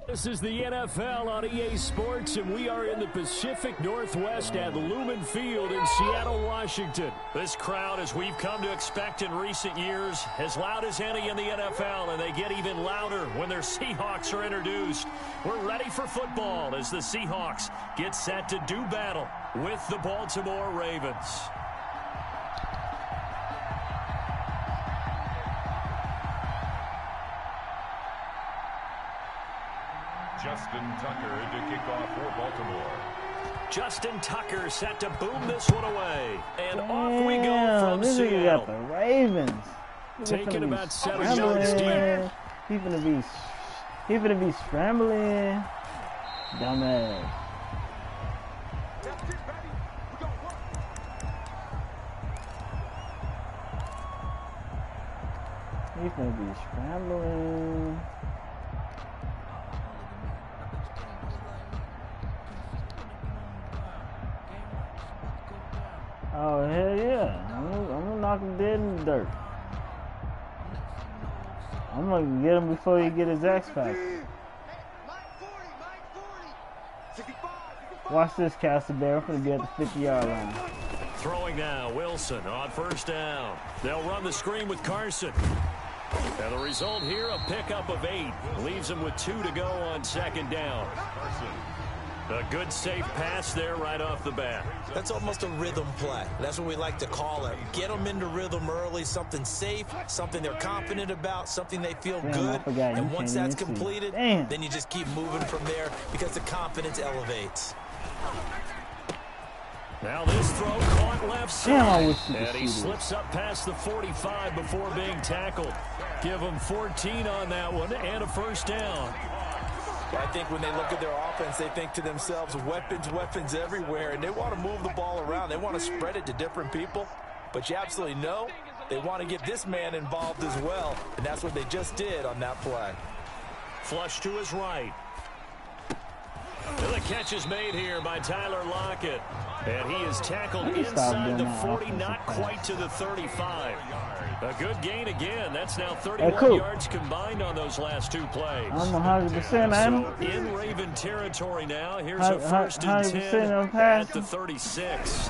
This is the NFL on EA Sports, and we are in the Pacific Northwest at Lumen Field in Seattle, Washington. This crowd, as we've come to expect in recent years, as loud as any in the NFL, and they get even louder when their Seahawks are introduced. We're ready for football as the Seahawks get set to do battle with the Baltimore Ravens. Justin Tucker to kick off for Baltimore. Justin Tucker set to boom this one away. And off we go from Seattle. Got the Ravens. Taking about 7 yards deep. He's gonna be scrambling. Dumbass. He's gonna be scrambling. Oh, hell yeah. I'm gonna knock him dead in the dirt. I'm gonna get him before he get his X Factor. Watch this, castleberry. I'm gonna be at the 50-yard line. Throwing now, Wilson on first down. They'll run the screen with Carson. And the result here, a pickup of 8. Leaves him with 2 to go on second down. A good, safe pass there right off the bat. That's almost a rhythm play. That's what we like to call it. Get them into rhythm early, something safe, something they're confident about, something they feel good. And once that's completed, then you just keep moving from there because the confidence elevates. Now this throw caught left side. And he slips up past the 45 before being tackled. Give him 14 on that one and a first down. I think when they look at their offense, they think to themselves, weapons everywhere, and they want to move the ball around. They want to spread it to different people, but you absolutely know they want to get this man involved as well, and that's what they just did on that play. Flush to his right. And the catch is made here by Tyler Lockett, and he is tackled inside the 40, not quite to the 35. A good gain again. That's now 31 yards combined on those last 2 plays. I'm 100%, man. So in Raven territory now. Here's a first and 10 at the 36.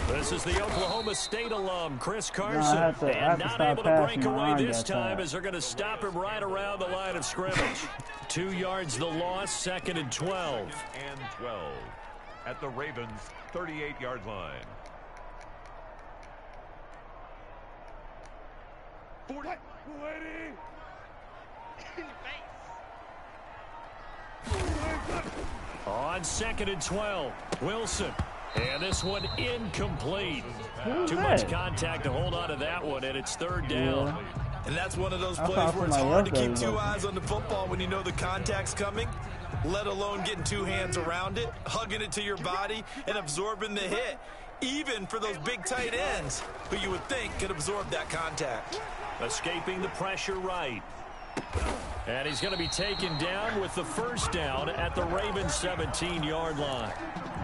This is the Oklahoma State alum, Chris Carson. And not able to break away this time as they're going to stop him right around the line of scrimmage. 2 yards the loss, second and 12. And 12 at the Ravens' 38-yard line. 40. On second and 12, Wilson. And this one incomplete. Too much contact to hold on to that one, and it's third down. And that's one of those plays where it's hard to keep 2 eyes on the football when you know the contact's coming, let alone getting 2 hands around it, hugging it to your body, and absorbing the hit. Even for those big tight ends who you would think could absorb that contact. Escaping the pressure right. And he's going to be taken down with the first down at the Ravens' 17-yard line.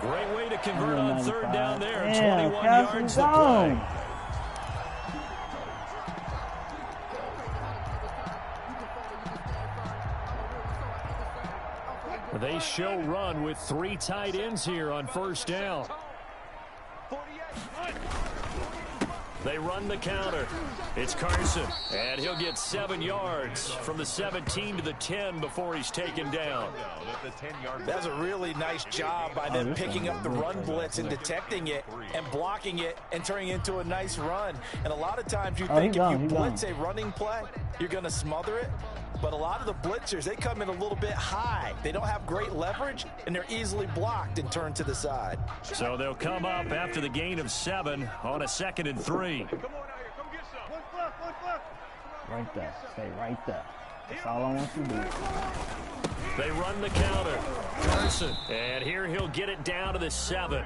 Great way to convert on third down there. 21 yards to play. They show run with 3 tight ends here on first down. They run the counter. It's Carson, and he'll get 7 yards from the 17 to the 10 before he's taken down. That's a really nice job by them picking up the run blitz and detecting it and blocking it and turning it into a nice run. And a lot of times you think if you blitz a running play, you're going to smother it. But a lot of the blitzers, they come in a little bit high. They don't have great leverage, and they're easily blocked and turned to the side. So they'll come up after the gain of 7 on a second and 3. Right there. Stay right there. That's all I want you to do. They run the counter. Carson. And here he'll get it down to the 7.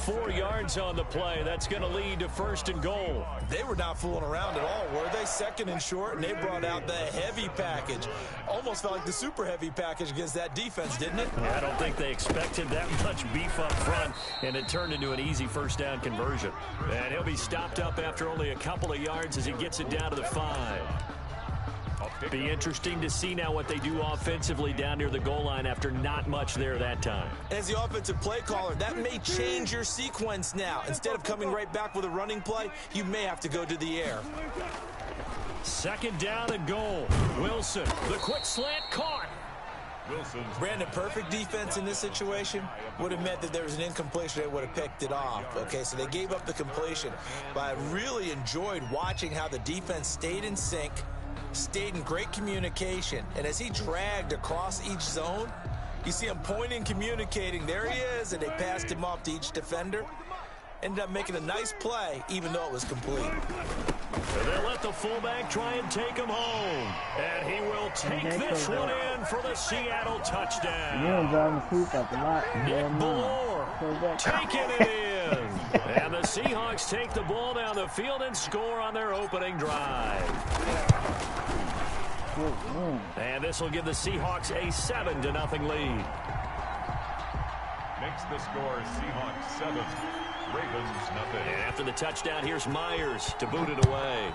4 yards on the play. That's going to lead to first and goal. They were not fooling around at all, were they? Second and short, and they brought out the heavy package. Almost felt like the super heavy package against that defense, didn't it? Yeah, I don't think they expected that much beef up front, and it turned into an easy first down conversion. And he'll be stopped up after only a couple of yards as he gets it down to the 5. Be interesting to see now what they do offensively down near the goal line after not much there that time. As the offensive play caller, that may change your sequence now. Instead of coming right back with a running play, you may have to go to the air. Second down and goal. Wilson, the quick slant caught. Brandon, perfect defense in this situation would have meant that there was an incompletion. They would have picked it off. Okay, so they gave up the completion. But I really enjoyed watching how the defense stayed in sync, stayed in great communication. And as he dragged across each zone, you see him pointing, communicating. There he is, and they passed him off to each defender. Ended up making a nice play, even though it was complete. They'll let the fullback try and take him home. And he will take this one in for the Seattle touchdown. Nick Ballore taking it in. And the Seahawks take the ball down the field and score on their opening drive. And this will give the Seahawks a 7-0 lead. Makes the score Seahawks 7. Ravens nothing. And after the touchdown, here's Myers to boot it away.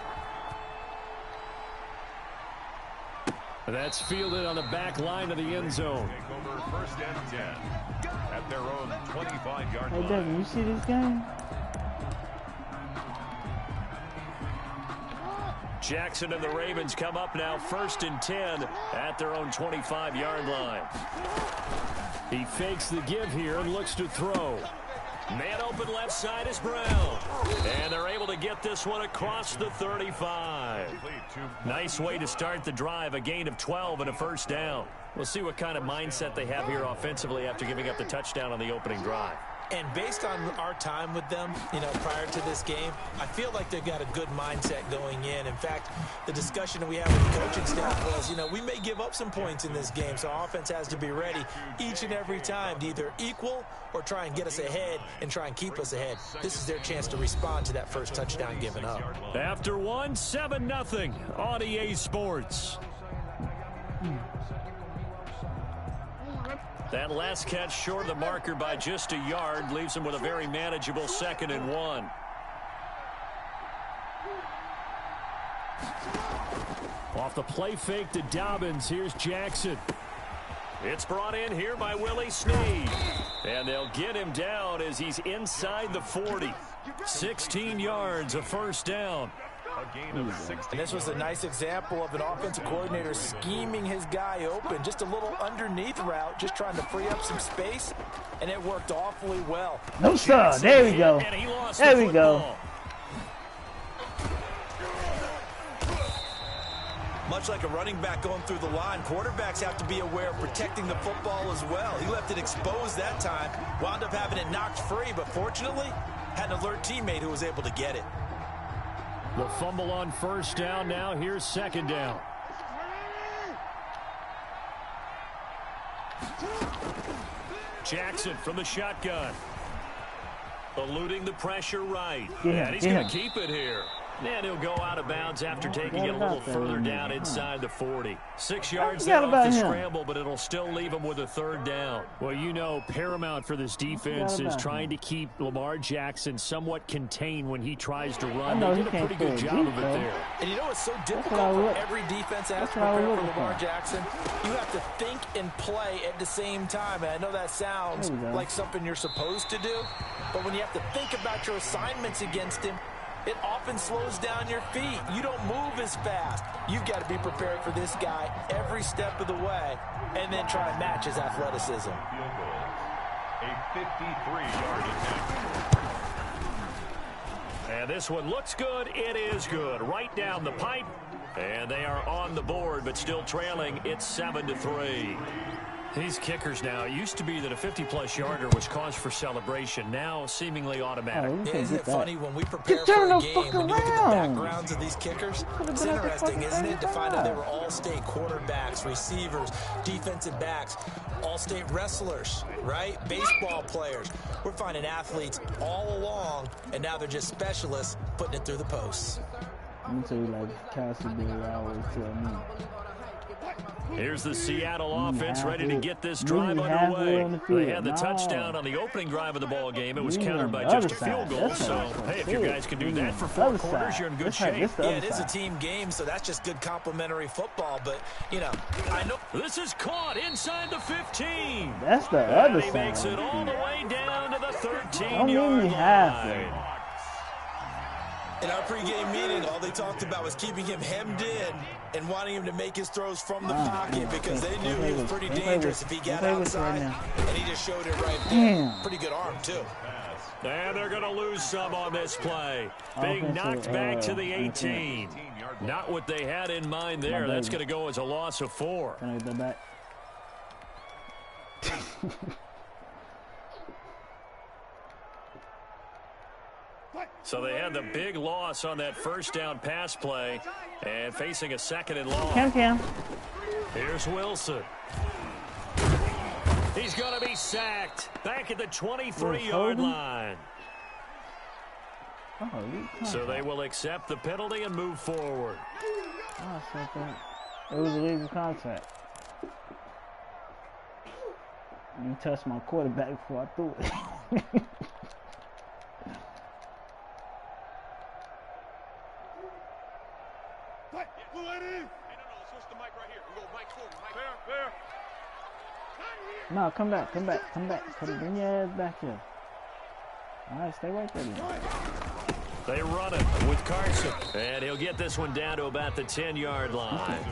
That's fielded on the back line of the end zone. Take over first and 10 at their own 25-yard line. Hey, Devin, you see this game? Jackson and the Ravens come up now first and 10 at their own 25-yard line. He fakes the give here and looks to throw. Man open left side is Brown. And they're able to get this one across the 35. Nice way to start the drive. A gain of 12 and a first down. We'll see what kind of mindset they have here offensively after giving up the touchdown on the opening drive. And based on our time with them, prior to this game, I feel like they've got a good mindset going in. In fact, the discussion that we had with the coaching staff was, we may give up some points in this game, so our offense has to be ready each and every time to either equal or try and get us ahead and try and keep us ahead. This is their chance to respond to that first touchdown given up. After 7-0 on EA Sports. That last catch short of the marker by just a yard leaves him with a very manageable 2nd and 1. Off the play fake to Dobbins, here's Jackson. It's brought in here by Willie Snead. And they'll get him down as he's inside the 40. 16 yards, a first down. And this was a nice example of an offensive coordinator scheming his guy open. Just a little underneath route, just trying to free up some space, and it worked awfully well. No, sir. There we go. There we go. Much like a running back going through the line, quarterbacks have to be aware of protecting the football as well. He left it exposed that time, wound up having it knocked free, but fortunately, had an alert teammate who was able to get it. The fumble on first down now. Here's second down. Jackson from the shotgun. Eluding the pressure right. And he's going to keep it here. And he'll go out of bounds after taking it a little further down inside the 40. 6 yards there off the scramble, but it'll still leave him with a third down. Well, paramount for this defense is trying to keep Lamar Jackson somewhat contained when he tries to run. They did a pretty good job of it there. And it's so difficult for every defense has to prepare for Lamar Jackson. You have to think and play at the same time. And I know that sounds like something you're supposed to do, but when you have to think about your assignments against him, it often slows down your feet. You don't move as fast. You've got to be prepared for this guy every step of the way and then try to match his athleticism. A 53-yard attempt. And this one looks good. It is good. Right down the pipe. And they are on the board, but still trailing. It's 7-3. These kickers now, it used to be that a 50-plus yarder was cause for celebration. Now, seemingly automatic. Isn't it funny when we prepare for a game, when you look at the backgrounds of these kickers? It's interesting, isn't it, to find out they were all-state quarterbacks, receivers, defensive backs, all-state wrestlers, right? Baseball players. We're finding athletes all along, and now they're just specialists putting it through the posts. Let me tell you, like castleberry always tell me. Here's the Seattle offense ready to get this drive underway. They had the touchdown on the opening drive of the ball game. It was countered by just a field goal. So, hey, if you guys can do that for 4 quarters, you're in good shape. Yeah, it is a team game, so that's just good complimentary football. But, you know, I know. This is caught inside the 15. That's the other side. He makes it all the way down to the 13-yard line. In our pregame meeting, all they talked about was keeping him hemmed in and wanting him to make his throws from the pocket because they knew he was pretty dangerous if he got outside, and he just showed it right there. Pretty good arm, too. And they're going to lose some on this play. Being knocked back to the 18. Not what they had in mind there. That's going to go as a loss of 4. Can I get that back? So they had the big loss on that first down pass play and facing a 2nd and long. Cam. Here's Wilson. He's going to be sacked back at the 23-yard line. So they will accept the penalty and move forward. It was illegal contact. You touched my quarterback before I threw it. No, come back. Bring your ass back here. All right, stay right there. They run it with Carson, and he'll get this one down to about the 10-yard line.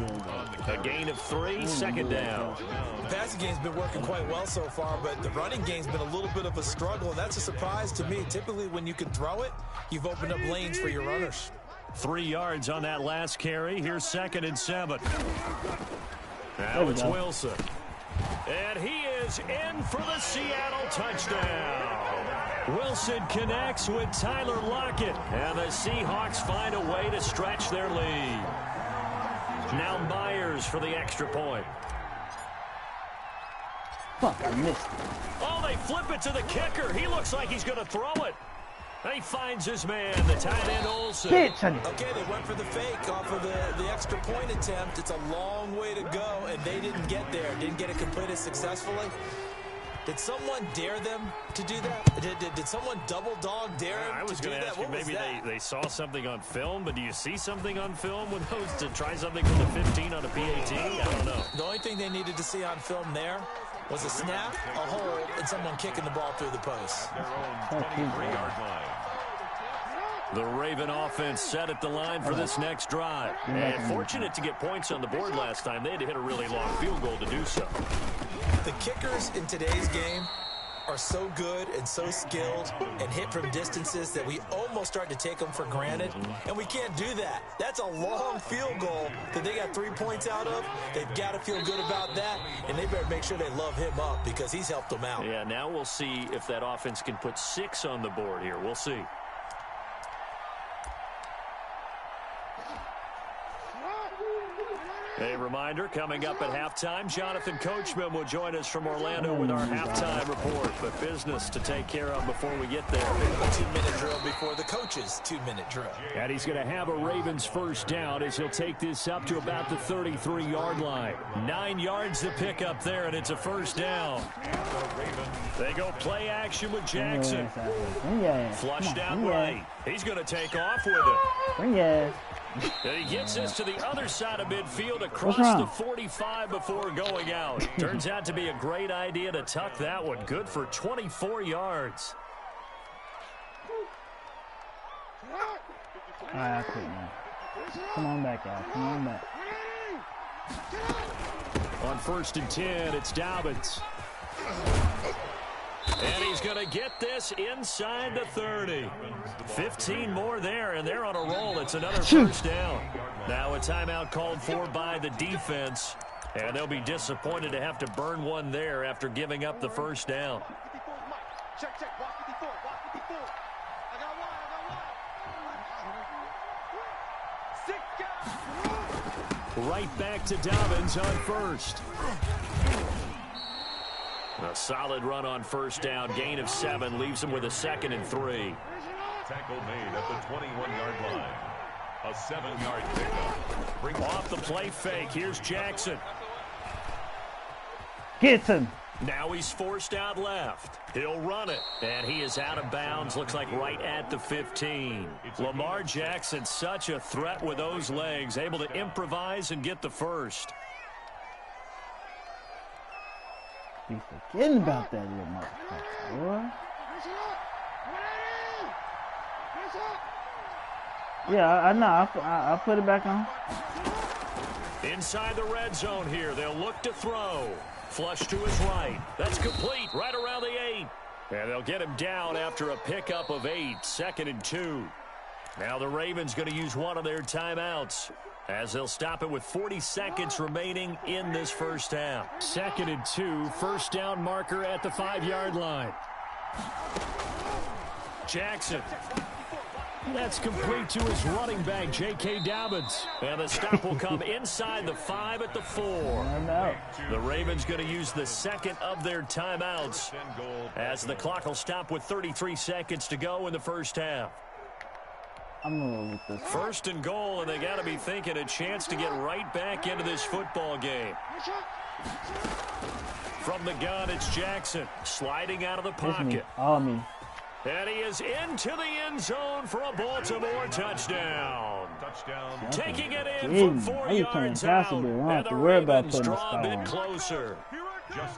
A gain of 3, 2nd down. The passing game's been working quite well so far, but the running game's been a little bit of a struggle, and that's a surprise to me. Typically, when you can throw it, you've opened up lanes for your runners. 3 yards on that last carry. Here's 2nd and 7. Now it's Wilson. And he is in for the Seattle touchdown. Wilson connects with Tyler Lockett, and the Seahawks find a way to stretch their lead. Now Myers for the extra point. Fuck, I missed it. Oh, they flip it to the kicker. He looks like he's going to throw it. He finds his man, the tight end Olsen. Okay, they went for the fake off of the extra point attempt. It's a long way to go, and they didn't get there. Didn't get it completed successfully. Did someone dare them to do that? Did someone double dog dare them I was to do going to that? ask you, maybe they saw something on film, but do you see something on film with those to try something from the 15 on a PAT? I don't know. The only thing they needed to see on film there was a snap, a hold, and someone kicking the ball through the post. Their own 23-yard line. The Raven offense set at the line for this next drive. And fortunate to get points on the board last time. They had to hit a really long field goal to do so. The kickers in today's game are so good and so skilled and hit from distances that we almost start to take them for granted, and we can't do that. That's a long field goal that they got 3 points out of. They've got to feel good about that, and they better make sure they love him up because he's helped them out. Yeah, now we'll see if that offense can put 6 on the board here. We'll see. A reminder, coming up at halftime, Jonathan Coachman will join us from Orlando with our halftime report. But business to take care of before we get there. A 2-minute drill before the coach's 2-minute drill. And he's going to have a Ravens first down as he'll take this up to about the 33-yard line. 9 yards to pick up there, and it's a first down. They go play action with Jackson. Flushed out right. He's going to take off with it. And he gets this to the other side of midfield across the 45 before going out. Turns out to be a great idea to tuck that one. Good for 24 yards. All right, I quit now. Come on back, guys. Come on back. On 1st and 10, it's Dobbins. And he's going to get this inside the 30. 15 more there, and they're on a roll. It's another first down. Now a timeout called for by the defense, and they'll be disappointed to have to burn one there after giving up the first down. Right back to Dobbins on first. A solid run on first down. Gain of 7 leaves him with a 2nd and 3. Tackle made at the 21-yard line. A 7-yard pickup. Off the play fake. Here's Jackson. Get him. Now he's forced out left. He'll run it, and he is out of bounds. Looks like right at the 15. Lamar Jackson, such a threat with those legs, able to improvise and get the first. Be forgetting about that little motherfucker, boy. Yeah, I know. I'll put it back on. Inside the red zone here, they'll look to throw. Flush to his right. That's complete right around the 8. And they'll get him down after a pickup of 8. 2nd and 2. Now the Ravens going to use one of their timeouts as they'll stop it with 40 seconds remaining in this first half. 2nd and 2. First down marker at the 5-yard line. Jackson. That's complete to his running back, J.K. Dobbins. And the stop will come inside the 5 at the 4. The Ravens going to use the second of their timeouts as the clock will stop with 33 seconds to go in the first half. I'm going to roll with this. 1st and goal, and they got to be thinking a chance to get right back into this football game. From the gun, it's Jackson sliding out of the pocket. Me. All me. And he is into the end zone for a Baltimore touchdown. Taking it in from 4 yards out. And the Ravens draw a bit closer.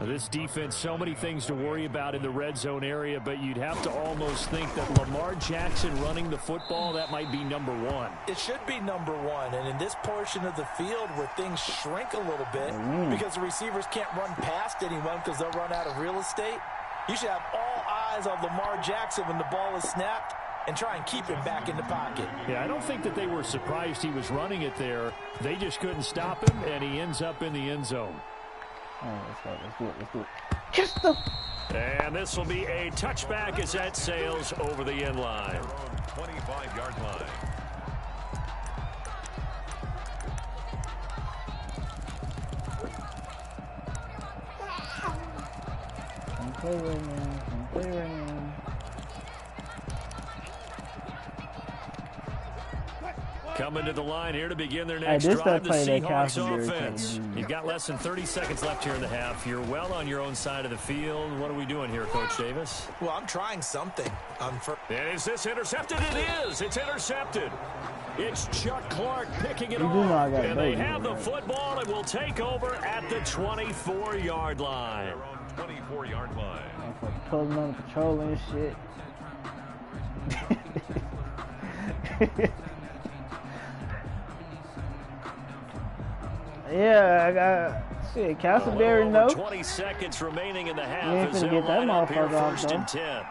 This defense, so many things to worry about in the red zone area, but you'd have to almost think that Lamar Jackson running the football, that might be number 1. It should be number 1, and in this portion of the field where things shrink a little bit because the receivers can't run past anyone because they'll run out of real estate, you should have all eyes on Lamar Jackson when the ball is snapped and try and keep him back in the pocket. Yeah, I don't think that they were surprised he was running it there. They just couldn't stop him, and he ends up in the end zone. All right, let's do it. Just the... And this will be a touchback as that sails over the end line. 25-yard line. Don't play right now. Don't play right now. Coming to the line here to begin their next drive, the Seahawks offense. You've got less than 30 seconds left here in the half. You're well on your own side of the field. What are we doing here, Coach Davis? Well, I'm trying something. And is this intercepted? It is. It's intercepted. It's Chuck Clark picking it off. And they have the football and will take over at the 24-yard line. 24-yard line. Pulling on the patrol and shit. Yeah, I got shit. Castleberry, no. 20 seconds remaining in the half. As they'll line up here first and 10.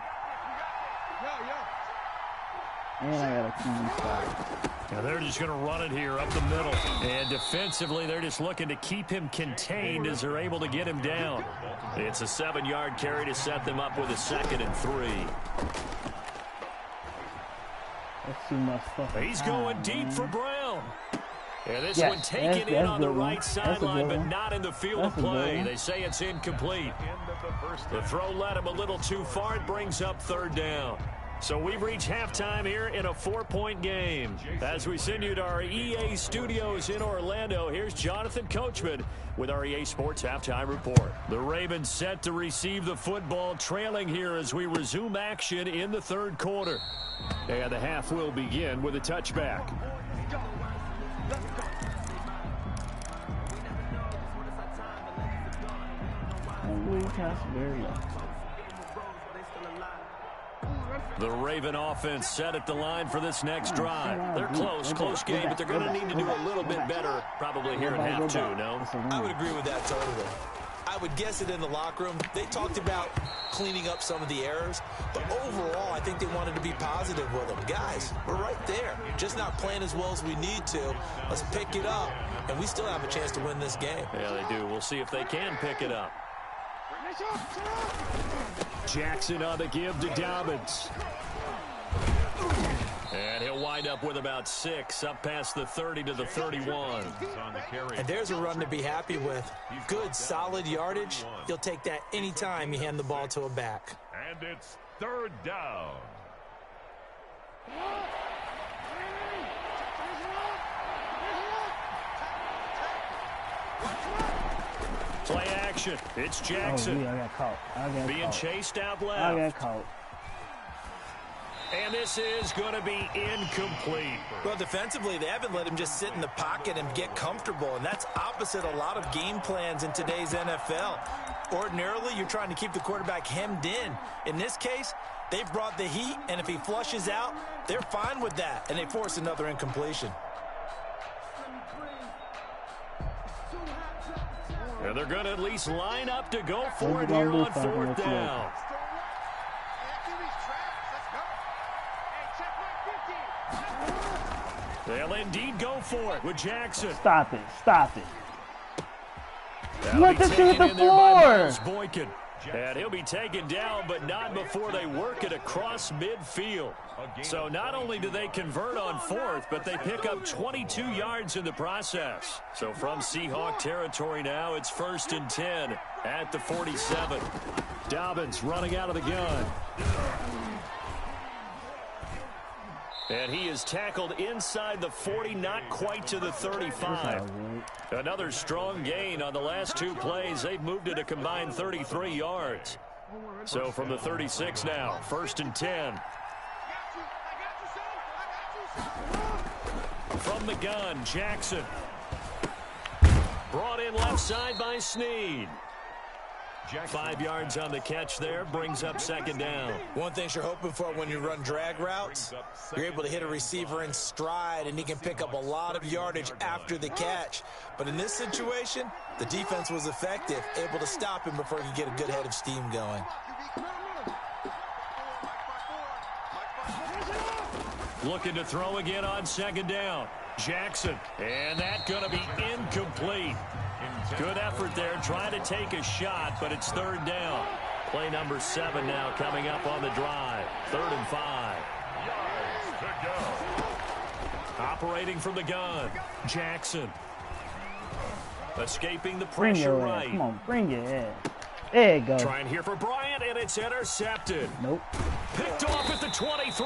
And I got a key spot. Now they're just going to run it here up the middle. And defensively, they're just looking to keep him contained as they're able to get him down. It's a 7-yard carry to set them up with a 2nd and 3. That's too much fucking He's going deep for Brown. And this one taken in on the right sideline, but not in the field of play. They say it's incomplete. The throw led him a little too far. It brings up 3rd down. So we've reached halftime here in a 4-point game. As we send you to our EA studios in Orlando, here's Jonathan Coachman with our EA Sports Halftime Report. The Ravens set to receive the football, trailing here as we resume action in the 3rd quarter. And the half will begin with a touchback. The Raven offense set at the line for this next drive. They're close game, but they're going to need to do a little bit better probably here in half 2, no? I would agree with that totally. I would guess it in the locker room. They talked about cleaning up some of the errors, but overall, I think they wanted to be positive with them. Guys, we're right there. Just not playing as well as we need to. Let's pick it up, and we still have a chance to win this game. Yeah, they do. We'll see if they can pick it up. Jackson on the give to Dobbins. And he'll wind up with about 6, up past the 30 to the 31. And there's a run to be happy with. Good, solid yardage. You'll take that anytime you hand the ball to a back. And it's 3rd down. Play action. It's Jackson. Oh, yeah, I got caught. Being chased out left. I got caught. And this is going to be incomplete. Well, defensively, they haven't let him just sit in the pocket and get comfortable, and that's opposite a lot of game plans in today's NFL. Ordinarily, you're trying to keep the quarterback hemmed in. In this case, they've brought the heat, and if he flushes out, they're fine with that, and they force another incompletion. And they're going to at least line up to go for it here on fourth down. They'll indeed go for it with Jackson. Stop it. Stop it. Let the dude hit the floor. And he'll be taken down, but not before they work it across midfield. So not only do they convert on fourth, but they pick up 22 yards in the process. So from Seahawk territory now, it's 1st and 10 at the 47. Dobbins running out of the gun. And he is tackled inside the 40, not quite to the 35. Another strong gain on the last 2 plays. They've moved it a combined 33 yards. So from the 36 now, 1st and 10. From the gun, Jackson. Brought in left side by Snead. 5 yards on the catch there, brings up 2nd down. One thing you're hoping for when you run drag routes, you're able to hit a receiver in stride, and he can pick up a lot of yardage after the catch. But in this situation, the defense was effective, able to stop him before he could get a good head of steam going. Looking to throw again on 2nd down. Jackson, and that's going to be incomplete. Good effort there, trying to take a shot, but it's 3rd down. Play number 7 now coming up on the drive. 3rd and 5. Operating from the gun, Jackson. Escaping the pressure right. Come on, bring it in. There you go. Trying here for Bryant, and it's intercepted. Nope. Picked off at the 23,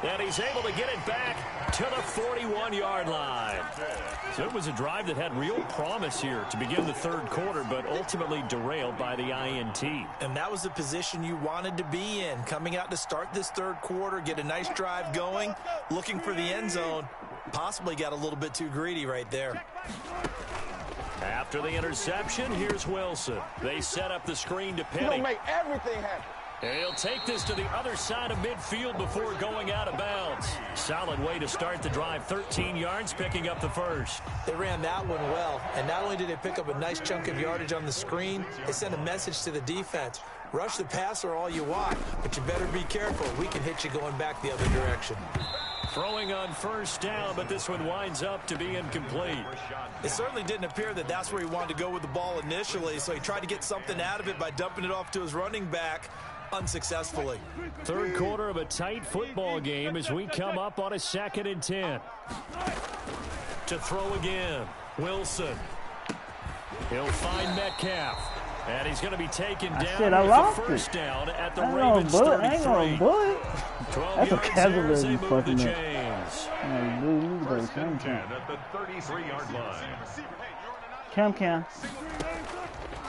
and he's able to get it back to the 41-yard line. So it was a drive that had real promise here to begin the 3rd quarter, but ultimately derailed by the INT. And that was the position you wanted to be in, coming out to start this 3rd quarter, get a nice drive going, looking for the end zone. Possibly got a little bit too greedy right there. After the interception, here's Wilson. They set up the screen to Penny. He'll make everything happen. And he'll take this to the other side of midfield before going out of bounds. Solid way to start the drive. 13 yards, picking up the 1st. They ran that one well, and not only did they pick up a nice chunk of yardage on the screen, they sent a message to the defense. Rush the passer all you want, but you better be careful. We can hit you going back the other direction. Throwing on 1st down, but this one winds up to be incomplete. It certainly didn't appear that that's where he wanted to go with the ball initially, so he tried to get something out of it by dumping it off to his running back unsuccessfully. 3rd quarter of a tight football game as we come up on a 2nd and 10. To throw again, Wilson. He'll find Metcalf. And he's going to be taken down with the 1st down at the Ravens 33. 12 yards there as they move the chains. At the 33-yard line. Cam.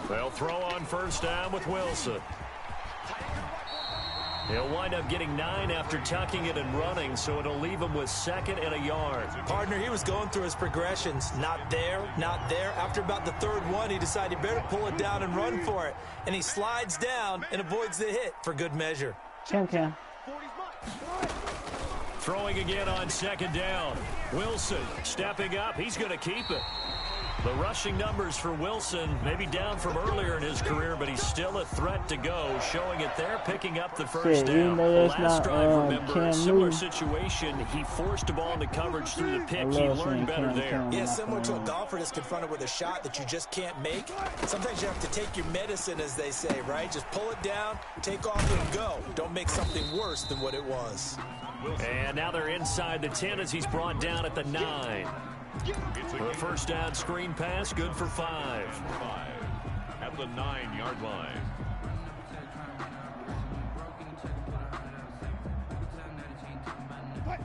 They'll throw on 1st down with Wilson. He'll wind up getting 9 after tucking it and running, so it'll leave him with 2nd and a yard. Partner, he was going through his progressions. Not there, not there. After about the 3rd one, he decided he better pull it down and run for it. And he slides down and avoids the hit for good measure. Cam. Throwing again on 2nd down. Wilson stepping up. He's going to keep it. The rushing numbers for Wilson maybe down from earlier in his career, but he's still a threat to go, showing it there, picking up the 1st down. Last drive, remember, similar situation. He forced a ball into coverage through the pick. He learned better there. Yeah, similar to a golfer that's confronted with a shot that you just can't make. Sometimes you have to take your medicine, as they say, right? Just pull it down, take off, and go. Don't make something worse than what it was. And now they're inside the 10 as he's brought down at the 9. The 1st down screen pass, good for 5. At the 9-yard line.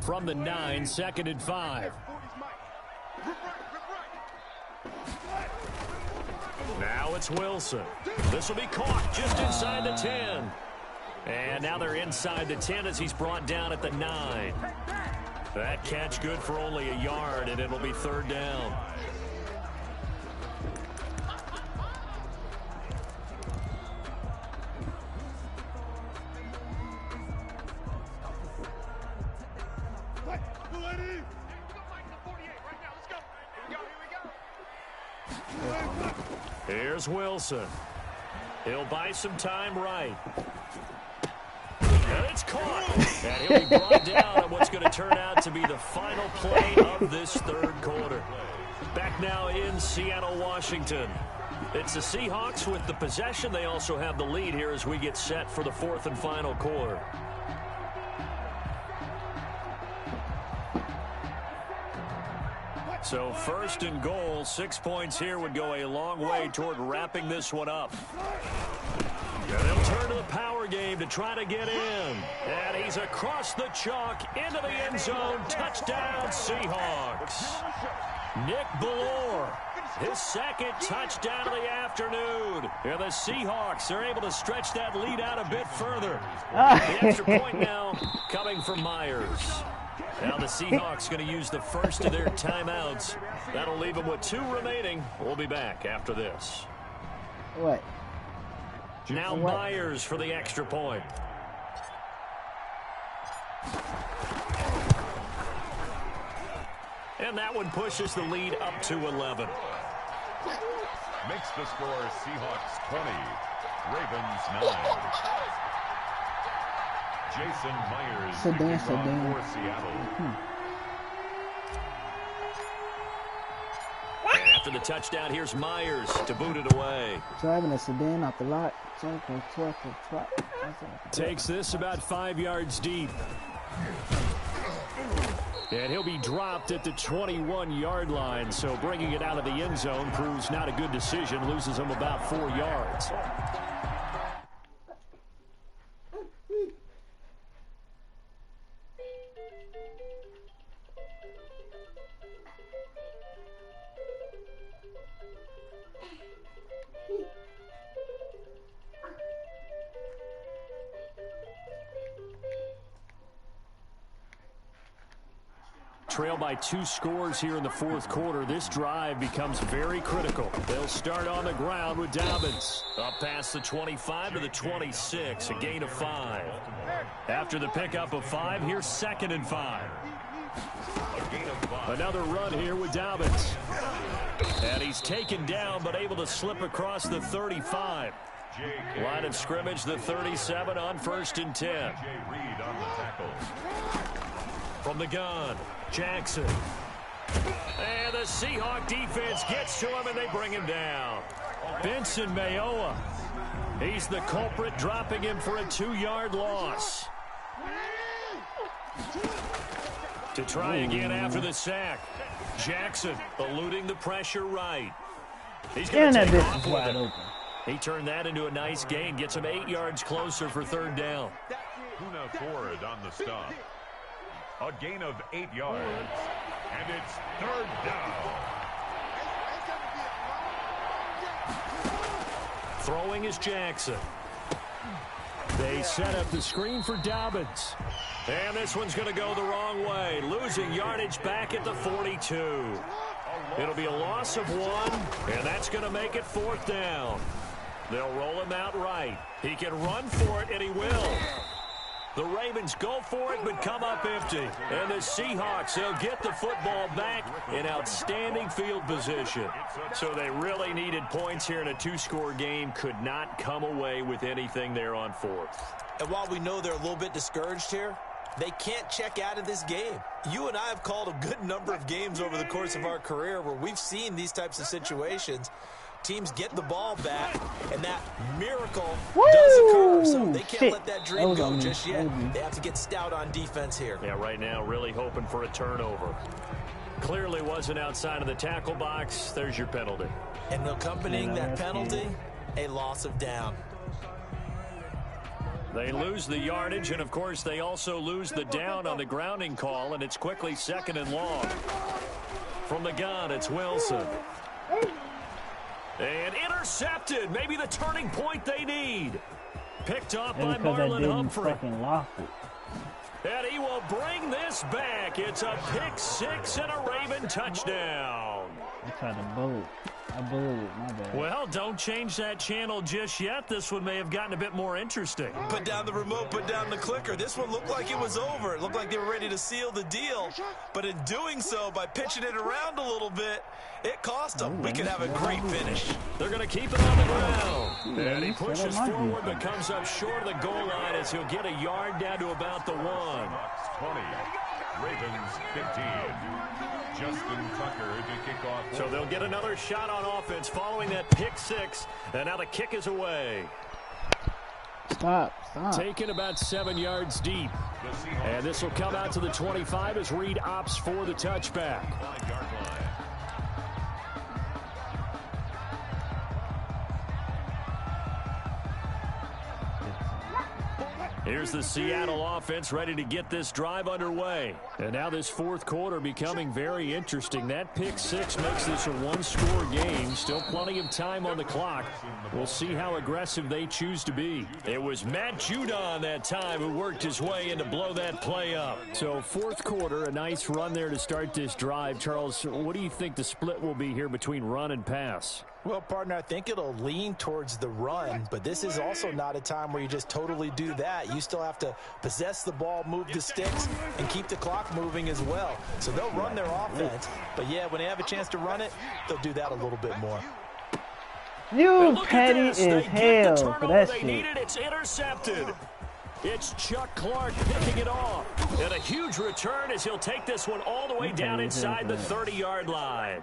From the 9, 2nd and 5. Now it's Wilson. This will be caught just inside the 10. And now they're inside the 10 as he's brought down at the 9. That catch good for only a yard, and it'll be third down. Here's Wilson. He'll buy some time right. And it's caught. And he'll be brought down at what's going to turn out to be the final play of this third quarter. Back now in Seattle, Washington. It's the Seahawks with the possession. They also have the lead here as we get set for the fourth and final quarter. So first and goal, 6 points here would go a long way toward wrapping this one up. And they'll turn to the power game to try to get in. And he's across the chalk into the end zone. Touchdown, Seahawks. Nick Ballore, his second touchdown of the afternoon. And the Seahawks are able to stretch that lead out a bit further. The extra point now coming from Myers. Now the Seahawks going to use the first of their timeouts. That'll leave them with 2 remaining. We'll be back after this. What? Now what? Myers for the extra point. And that one pushes the lead up to 11. Makes the score Seahawks 20, Ravens 9. Jason Myers for Seattle. And after the touchdown, here's Myers to boot it away. Driving a sedan off the lot. Takes this about 5 yards deep. And he'll be dropped at the 21-yard line. So bringing it out of the end zone proves not a good decision. Loses him about 4 yards. Trail by 2 scores here in the fourth quarter. This drive becomes very critical. They'll start on the ground with Dobbins. Up past the 25 to the 26, a gain of 5. After the pickup of 5, here's 2nd and 5. Another run here with Dobbins. And he's taken down but able to slip across the 35. Line of scrimmage, the 37 on 1st and 10. From the gun, Jackson. And the Seahawk defense gets to him, and they bring him down. Benson Mayowa. He's the culprit, dropping him for a 2-yard loss. To try again after the sack. Jackson eluding the pressure right. He's going to take off with it. He turned that into a nice gain. Gets him 8 yards closer for 3rd down. Poona Ford on the stop. A gain of 8 yards, and it's 3rd down. Throwing is Jackson. They set up the screen for Dobbins. And this one's going to go the wrong way. Losing yardage back at the 42. It'll be a loss of 1, and that's going to make it 4th down. They'll roll him out right. He can run for it, and he will. The Ravens go for it, but come up empty. And the Seahawks, they'll get the football back in outstanding field position. So they really needed points here in a 2-score game. Could not come away with anything there on 4th. And while we know they're a little bit discouraged here, they can't check out of this game. You and I have called a good number of games over the course of our career where we've seen these types of situations. Teams get the ball back, and that miracle does occur. So they can't let that dream go just yet. They have to get stout on defense here. Yeah, right now really hoping for a turnover. Clearly wasn't outside of the tackle box. There's your penalty. And accompanying that penalty, a loss of down. They lose the yardage, and of course they also lose the down on the grounding call, and it's quickly 2nd and long. From the gun, it's Wilson. And intercepted. Maybe the turning point they need. Picked off Maybe by because I Marlon didn't Humphrey. fucking lock it. And he will bring this back. It's a pick six and a Raven touchdown. I tried to bullet. I bulleted it, my bad. Well, don't change that channel just yet. This one may have gotten a bit more interesting. Put down the remote, put down the clicker. This one looked like it was over. It looked like they were ready to seal the deal. But in doing so, by pitching it around a little bit, it cost them. We could have a great finish. They're going to keep it on the ground. And he pushes forward but comes up short of the goal line as he'll get a yard down to about the 1. 20. Ravens 15. Justin Tucker to kick off. So they'll get another shot on offense following that pick six. And now the kick is away. Stop. Taken about 7 yards deep. And this will come out to the 25 as Reed opts for the touchback. 5-yard line. Here's the Seattle offense ready to get this drive underway. And now this fourth quarter becoming very interesting. That pick six makes this a one-score game. Still plenty of time on the clock. We'll see how aggressive they choose to be. It was Matt Judon that time who worked his way in to blow that play up. So fourth quarter, a nice run there to start this drive. Charles, what do you think the split will be here between run and pass? Well, partner, I think it'll lean towards the run, but this is also not a time where you just totally do that. You still have to possess the ball, move the sticks, and keep the clock moving as well. So they'll run their offense, but yeah, when they have a chance to run it, they'll do that a little bit more. You petty as hell for that shit. Needed, it's intercepted. It's Chuck Clark picking it off. And a huge return as he'll take this one all the way down inside the 30-yard line.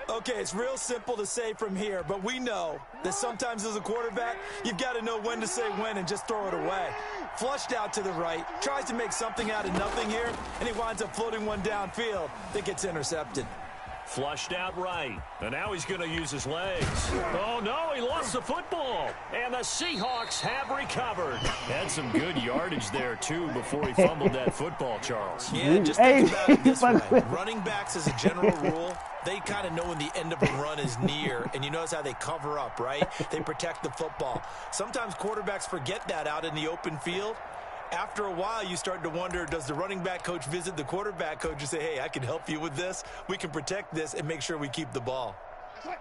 Okay, it's real simple to say from here, but we know that sometimes as a quarterback, you've got to know when to say when and just throw it away. Flushed out to the right, tries to make something out of nothing here, and he winds up floating one downfield that gets intercepted. Flushed out right, and now he's going to use his legs. Oh, no, he lost the football, and the Seahawks have recovered. Had some good yardage there, too, before he fumbled that football, Charles. Yeah, just think about it this way. Running backs, as a general rule, they kind of know when the end of a run is near, and you notice how they cover up, right? They protect the football. Sometimes quarterbacks forget that out in the open field. After a while, you start to wonder, does the running back coach visit the quarterback coach and say, hey, I can help you with this. We can protect this and make sure we keep the ball.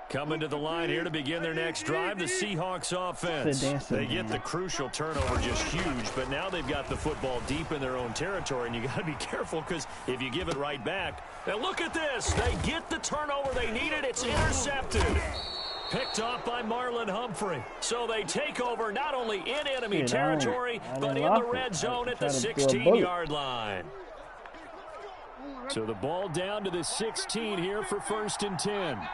Coming to the line here to begin their next drive, the Seahawks offense. They get the crucial turnover just huge, but now they've got the football deep in their own territory, and you got to be careful because if you give it right back, now look at this. They get the turnover they needed. It's intercepted. Picked off by Marlon Humphrey. So they take over not only in enemy territory, but in the red zone at the 16-yard line. So the ball down to the 16 here for 1st and 10.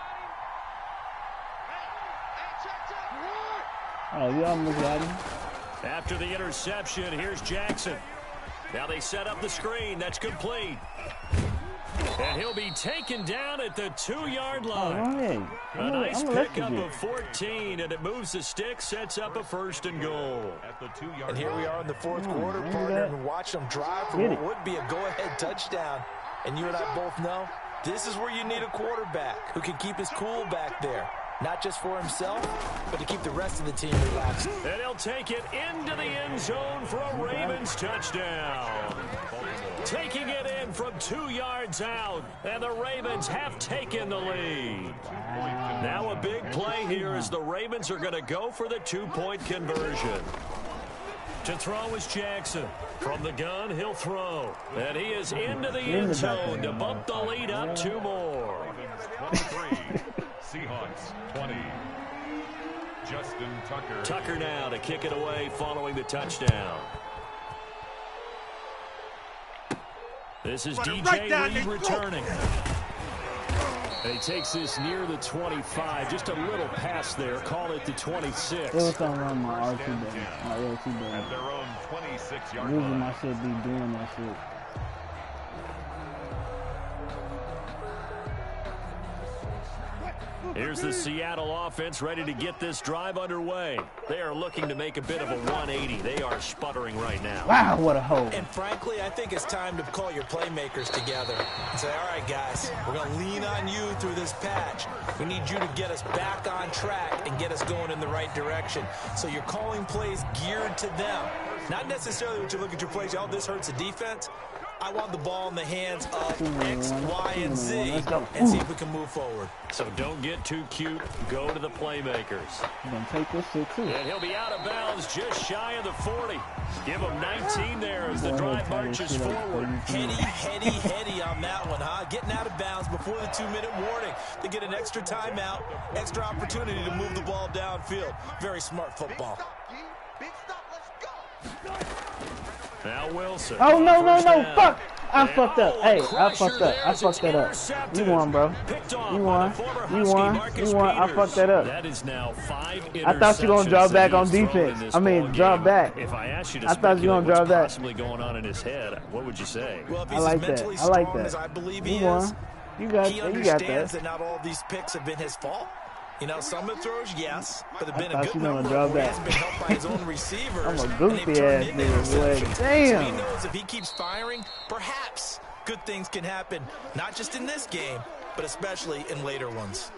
Oh, you almost got him. After the interception, here's Jackson. Now they set up the screen. That's complete. And he'll be taken down at the 2-yard line. A nice pickup of 14, and it moves the stick, sets up a 1st and goal. And here we are in the fourth quarter, partner, and watch them drive for what would be a go-ahead touchdown. And you and I both know this is where you need a quarterback who can keep his cool back there. Not just for himself, but to keep the rest of the team relaxed. And he'll take it into the end zone for a Ravens touchdown. Taking it in from 2 yards out, and the Ravens have taken the lead. Now a big play here as the Ravens are going to go for the 2-point conversion. To throw is Jackson. From the gun, he'll throw. And he is into the end zone to bump the lead up 2 more. 23. Seahawks 20. Justin Tucker. Tucker now to kick it away following the touchdown. This is DJ Reed returning. And he takes this near the 25. Just a little pass there. Call it the 26. It was something wrong with my RT button. My LT button. At their own 26-yard Usually line. my shit be doing that shit. Here's the Seattle offense ready to get this drive underway. They are looking to make a bit of a 180. They are sputtering right now. Wow, what a hole. And frankly, I think it's time to call your playmakers together and say, all right, guys, we're going to lean on you through this patch. We need you to get us back on track and get us going in the right direction. So you're calling plays geared to them. Not necessarily when you look at your plays, oh, this hurts the defense. I want the ball in the hands of X, Y, and Z and see if we can move forward. So don't get too cute. Go to the playmakers. He's going to take this shit, too. And he'll be out of bounds just shy of the 40. Give him 19 there as the drive marches forward. Heady on that one, huh? Getting out of bounds before the 2-minute warning. They get an extra timeout, extra opportunity to move the ball downfield. Very smart football. Now Wilson. Oh, no, fuck. I fucked up. Hey, I fucked up. I fucked that up. You won, bro. You won. I fucked that up. That is now 5 interceptions. I thought you were going to draw back on defense. I mean, draw back. If I asked you to thought you were going to draw back. Possibly going on in his head, what would you say? Well, if he's I like as that. mentally I like strong as that. I believe You he won. is, You got he that. understands that not all of these picks have been his fault. You know, some of the throws, yes, but there have been a good number where he hasn't been helped by his own receivers. I'm a and goofy they've turned ass into nigga, boy. interceptions. Damn. So he knows if he keeps firing, perhaps good things can happen, not just in this game, but especially in later ones.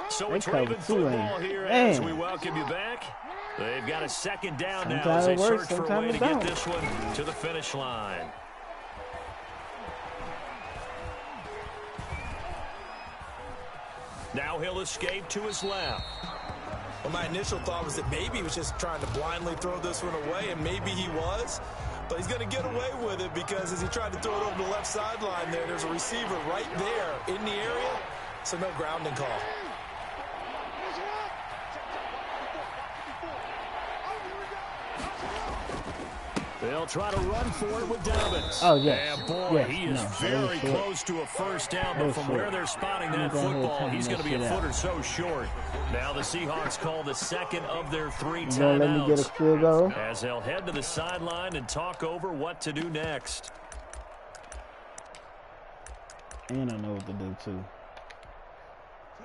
So They it's cover Raven two, football here as we welcome you back. They've got a second down now as they search for a way to get this one to the finish line. Now he'll escape to his left. Well, my initial thought was that maybe he was just trying to blindly throw this one away, and maybe he was. But he's going to get away with it because as he tried to throw it over the left sideline there's a receiver right there in the area, so no grounding call. They'll try to run for it with Dobbins. Oh, yes. And boy, yes. he is very close to a first down, but from where they're spotting that football, he's going to be a foot or so short. Now the Seahawks call the second of their 3 timeouts. Let me get a field goal. As they'll head to the sideline and talk over what to do next. And I know what to do, too.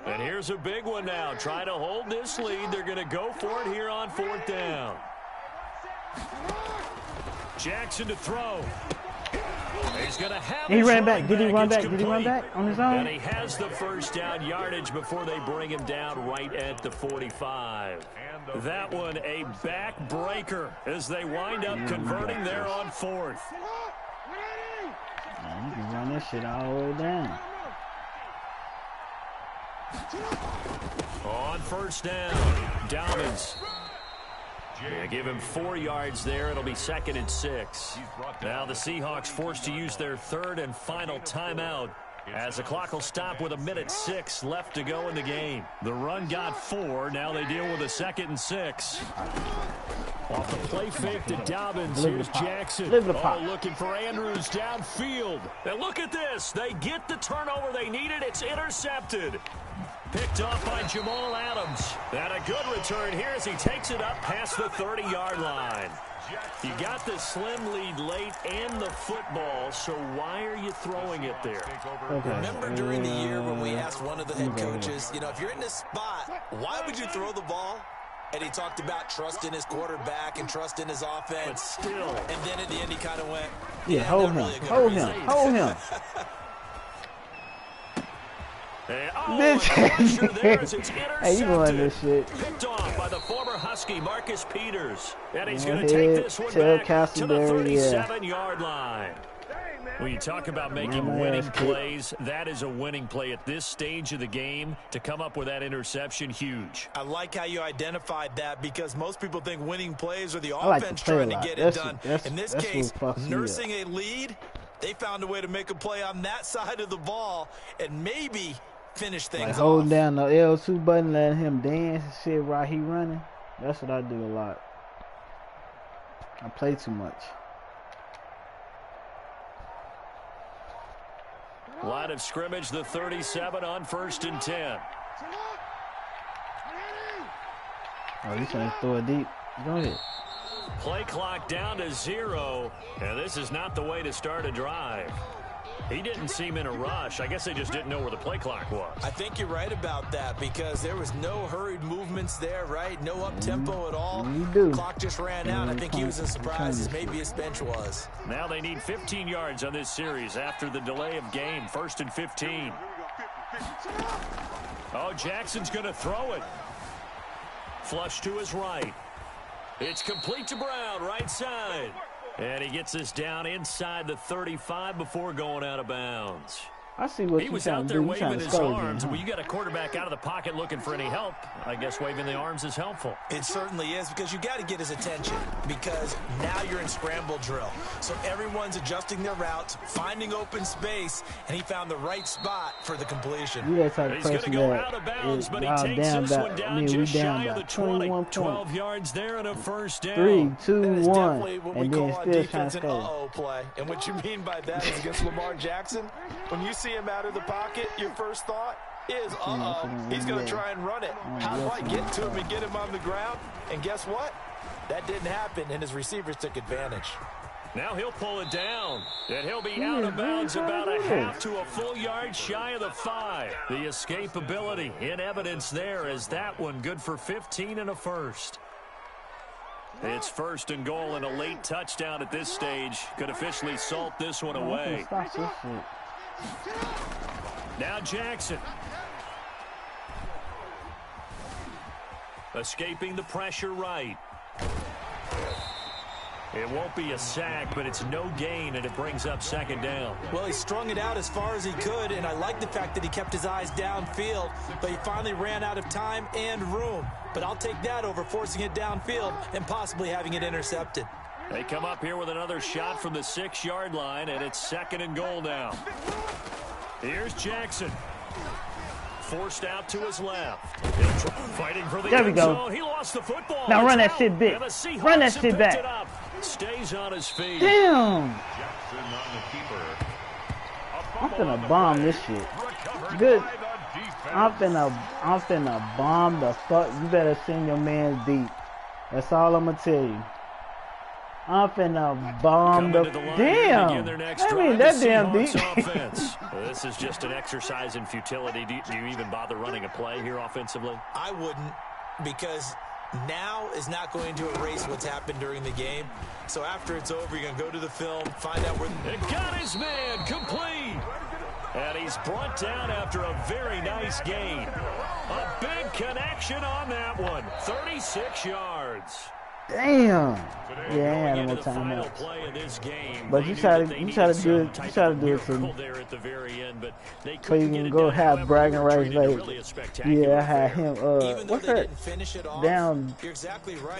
And here's a big one now. Trying to hold this lead. They're going to go for it here on 4th down. Jackson to throw. He's going to have He ran back. Did he run back? Did he run back on his own? And he has the first down yardage before they bring him down right at the 45. That one a backbreaker as they wind up converting there on 4th. Man, you can run this shit all the way down. On first down, Dobbins. Yeah, give him 4 yards there. It'll be 2nd and 6. Now the Seahawks forced to use their 3rd and final timeout as the clock will stop with 1:06 left to go in the game. The run got 4. Now they deal with a 2nd and 6. Off the play fake to Dobbins. Here's Jackson. Looking for Andrews downfield. And look at this. They get the turnover they needed. It's intercepted. Picked off by Jamal Adams. And a good return here as he takes it up past the 30-yard line. You got the slim lead late and the football, so why are you throwing it there? Remember during the year when we asked one of the head coaches, you know, if you're in this spot, why would you throw the ball? And he talked about trust in his quarterback and trust in his offense. But still. And then at the end he kind of went, yeah, hold him. Hey, you going this shit. Picked off by the former Husky Marcus Peters. And he's going to take this one back to the 37-yard line. When you talk about making winning plays, that is a winning play at this stage of the game. To come up with that interception, huge. I like how you identified that because most people think winning plays are the offense trying to get it done. In this case, nursing a lead, they found a way to make a play on that side of the ball and maybe finish things off. Holding down the L2 button, letting him dance and shit while he running. That's what I do a lot. I play too much. Line of scrimmage, the 37 on 1st and 10. Oh, he's trying to throw it deep. Go ahead. Play clock down to 0, and this is not the way to start a drive. He didn't seem in a rush. I guess they just didn't know where the play clock was. I think you're right about that because there was no hurried movements there, right? No up-tempo at all. Clock just ran out. I think he was as surprised as maybe his bench was. Now they need 15 yards on this series after the delay of game. 1st and 15. Oh, Jackson's going to throw it. Flush to his right. It's complete to Brown, right side. And he gets this down inside the 35 before going out of bounds. I see what he was out there waving his arms. When you got a quarterback out of the pocket looking for any help, I guess waving the arms is helpful. It certainly is because you got to get his attention because now you're in scramble drill. So everyone's adjusting their routes, finding open space, and he found the right spot for the completion. He's going to go out of bounds, but he takes this one down just shy of the 20. 12 yards there and a first down. 3, 2, 1, and then still trying to score. Play. And what you mean by that is against Lamar Jackson, when you see him out of the pocket, your first thought is, he's going to try and run it. How do I get to him and get him on the ground? And guess what? That didn't happen, and his receivers took advantage. Now he'll pull it down, and he'll be out of bounds about a half to a full yard shy of the 5. The escapability in evidence there as that one good for 15 and a first. It's 1st and goal and a late touchdown at this stage. Could officially salt this one away. Now Jackson. Escaping the pressure right. It won't be a sack, but it's no gain, and it brings up 2nd down. Well, he strung it out as far as he could, and I like the fact that he kept his eyes downfield, but he finally ran out of time and room. But I'll take that over forcing it downfield and possibly having it intercepted. They come up here with another shot from the 6-yard line, and it's 2nd and goal now. Here's Jackson. Forced out to his left. Fighting for the end zone. He lost the football. Now run that shit back. Run that shit back. Stays on his feet. Damn. I'm finna bomb this shit. Good. I'm finna bomb the fuck. You better send your man deep. That's all I'm gonna tell you. I'm finna bomb the damn. I mean that damn deep. This is just an exercise in futility. Do you even bother running a play here offensively? I wouldn't, because now is not going to erase what's happened during the game. So after it's over, you're going to go to the film, find out where... It got his man complete. And he's brought down after a very nice gain. A big connection on that one. 36 yards. Damn. Yeah, animal timeout. But you try to do it to me. So you can go have bragging rights later. Yeah, I had him. What's that? Down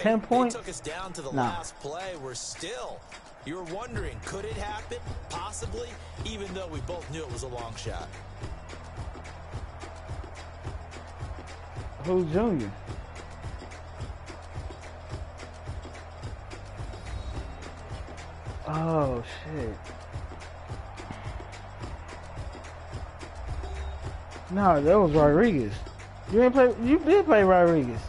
10 points. Took us down to the last play. We're still. You were wondering, could it happen? Possibly, even though we both knew it was a long shot. Who's Junior? Oh shit. No, that was Rodriguez. You did play Rodriguez.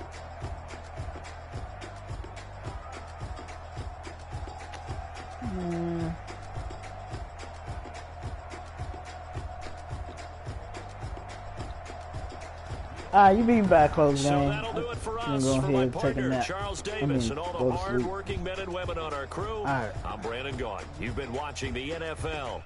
You beat back close, man. So that'll do it for us. For my partner, Charles Davis, and all the hard-working men and women on our crew, I'm Brandon Gaughan. You've been watching the NFL